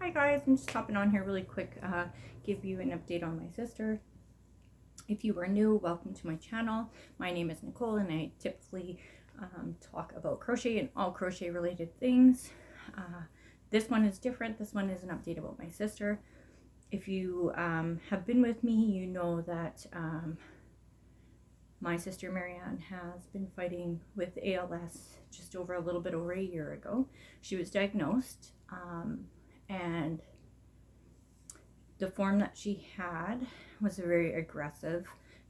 Hi guys, I'm just hopping on here really quick, give you an update on my sister. If you are new, welcome to my channel. My name is Nicole and I typically talk about crochet and all crochet related things. This one is different. This one is an update about my sister. If you have been with me, you know that my sister Marianne has been fighting with ALS just over a little bit over a year ago. She was diagnosed and the form that she had was a very aggressive,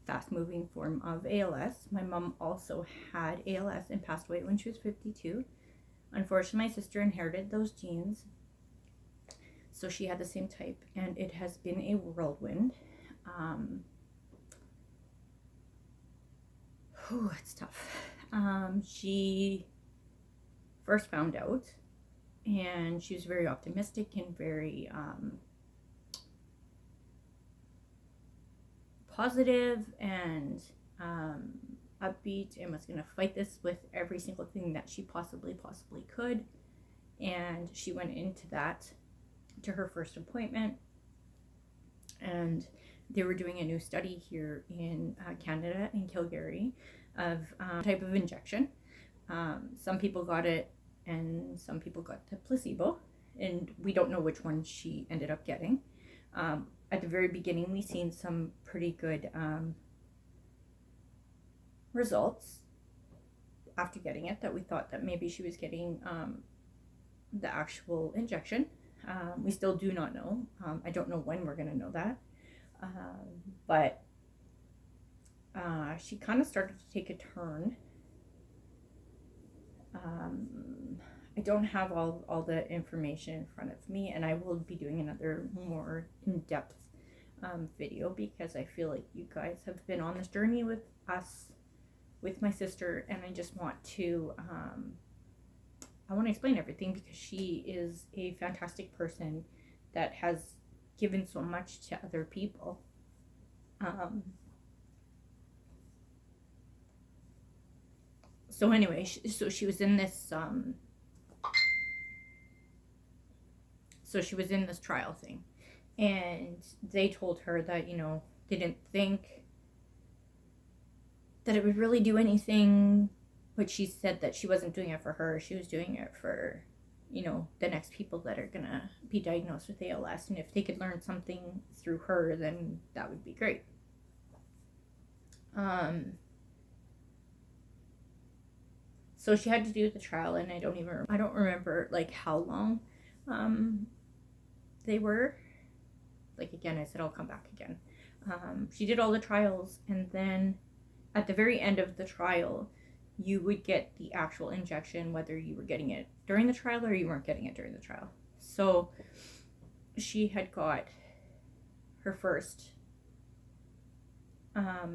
fast-moving form of ALS. My mom also had ALS and passed away when she was 52. Unfortunately, my sister inherited those genes, so she had the same type, and it has been a whirlwind. It's tough. She first found out, and she was very optimistic and very positive and upbeat, and was going to fight this with every single thing that she possibly could. And she went into that to her first appointment, and they were doing a new study here in Canada, in Calgary, of type of injection. Some people got it and some people got the placebo, and we don't know which one she ended up getting. At the very beginning, we seen some pretty good results after getting it, that we thought that maybe she was getting the actual injection. We still do not know. I don't know when we're going to know that. But she kind of started to take a turn. I don't have all the information in front of me, and I will be doing another more in-depth video, because I feel like you guys have been on this journey with us, with my sister, and I just want to I want to explain everything, because she is a fantastic person that has given so much to other people. So anyway, so she was in this trial thing, and they told her that, you know, they didn't think that it would really do anything, but she said that she wasn't doing it for her, she was doing it for, you know, the next people that are gonna be diagnosed with ALS, and if they could learn something through her, then that would be great. So she had to do the trial, and I don't remember like how long they were. Like, again, I said I'll come back again. She did all the trials, and then at the very end of the trial, you would get the actual injection, whether you were getting it during the trial or you weren't getting it during the trial. So she had got her first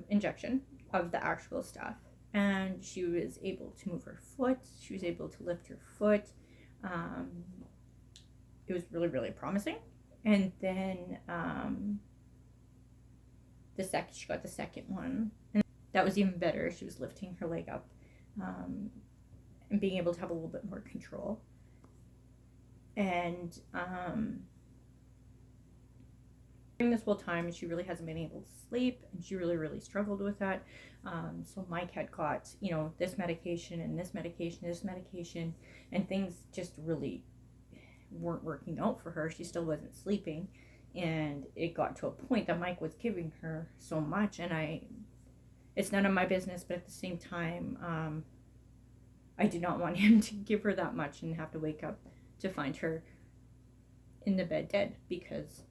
injection of the actual stuff, and she was able to move her foot. She was able to lift her foot. It was really, really promising. And then she got the second one, and that was even better. She was lifting her leg up and being able to have a little bit more control. And during this whole time, she really hasn't been able to sleep, and she really, really struggled with that. So Mike had got, you know, this medication and this medication, and things just really weren't working out for her. She still wasn't sleeping, and it got to a point that Mike was giving her so much, and it's none of my business, but at the same time, I did not want him to give her that much and have to wake up to find her in the bed dead because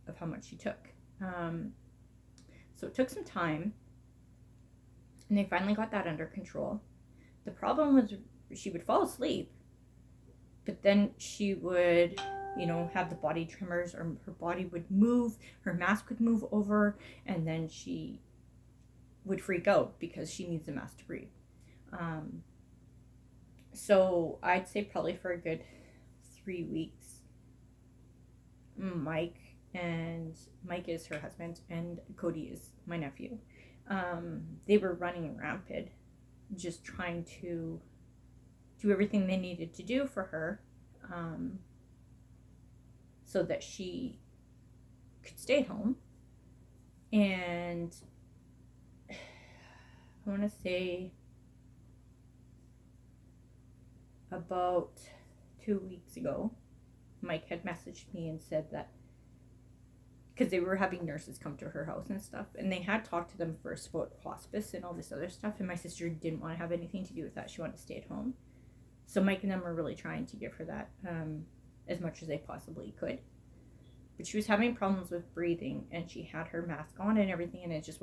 of how much she took. So it took some time, and they finally got that under control. The problem was she would fall asleep, but then she would, you know, have the body tremors, or her body would move, her mask would move over, and then she would freak out because she needs the mask to breathe. So I'd say probably for a good 3 weeks, Mike is her husband, and Cody is my nephew. They were running rampant, just trying to do everything they needed to do for her. so that she could stay at home. And I want to say about 2 weeks ago, Mike had messaged me and said that, because they were having nurses come to her house and stuff, and they had talked to them first about hospice and all this other stuff, and my sister didn't want to have anything to do with that. She wanted to stay at home. So Mike and them were really trying to give her that as much as they possibly could. But she was having problems with breathing, and she had her mask on and everything, and it just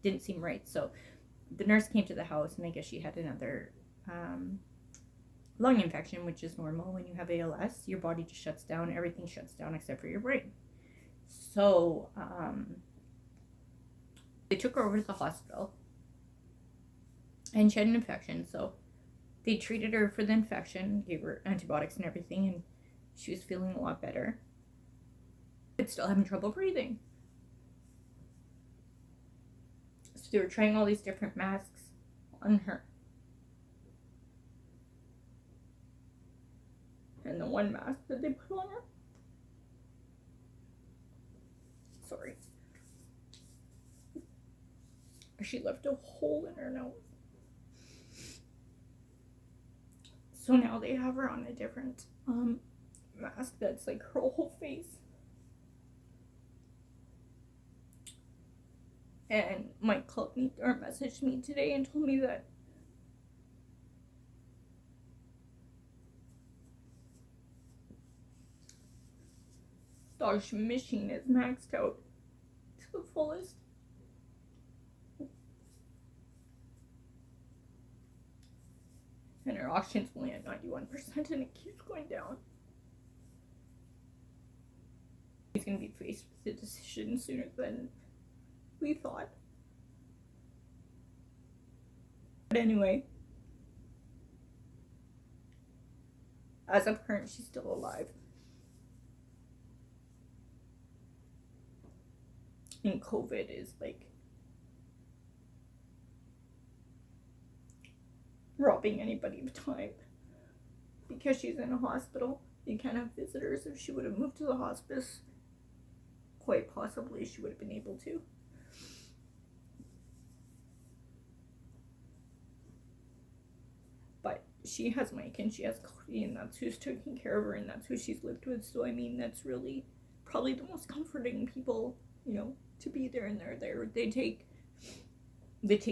didn't seem right. So the nurse came to the house, and I guess she had another lung infection, which is normal when you have ALS. Your body just shuts down. Everything shuts down except for your brain. So they took her over to the hospital, and she had an infection. So they treated her for the infection, gave her antibiotics and everything, and she was feeling a lot better, but still having trouble breathing. So they were trying all these different masks on her. And the one mask that they put on her, sorry, she left a hole in her nose. So now they have her on a different mask that's like her whole face. And Mike called me or messaged me today and told me that Tasha machine is maxed out to the fullest. And her oxygen's only at 91% and it keeps going down. He's going to be faced with a decision sooner than we thought. But anyway, as of current, she's still alive. And COVID is like robbing anybody of time because she's in a hospital. You can't have visitors. If she would have moved to the hospice, quite possibly she would have been able to. But she has Mike and she has Cody, and that's who's taking care of her, and that's who she's lived with. So I mean, that's really probably the most comforting people, you know, to be there. And they're there. They take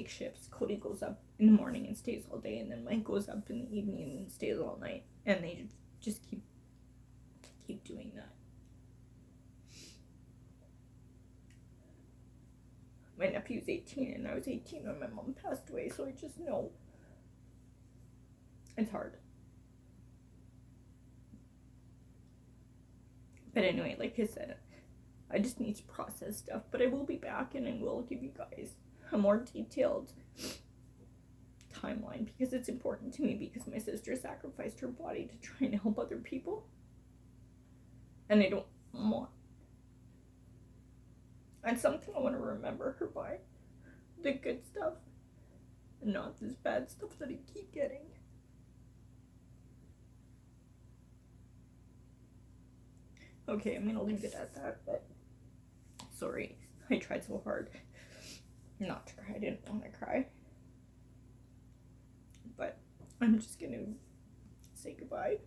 shifts. Cody goes up in the morning and stays all day, and then Mike goes up in the evening and stays all night, and they just keep doing that. My nephew's 18, and I was 18 when my mom passed away, so I just know it's hard. But anyway, like I said, I just need to process stuff, but I will be back and I will give you guys a more detailed timeline because it's important to me, because my sister sacrificed her body to try and help other people, and I don't want, and something I want to remember her by, the good stuff and not this bad stuff that I keep getting. Okay, I'm gonna leave it at that, but sorry, I tried so hard not to cry. I didn't want to cry, but I'm just gonna say goodbye.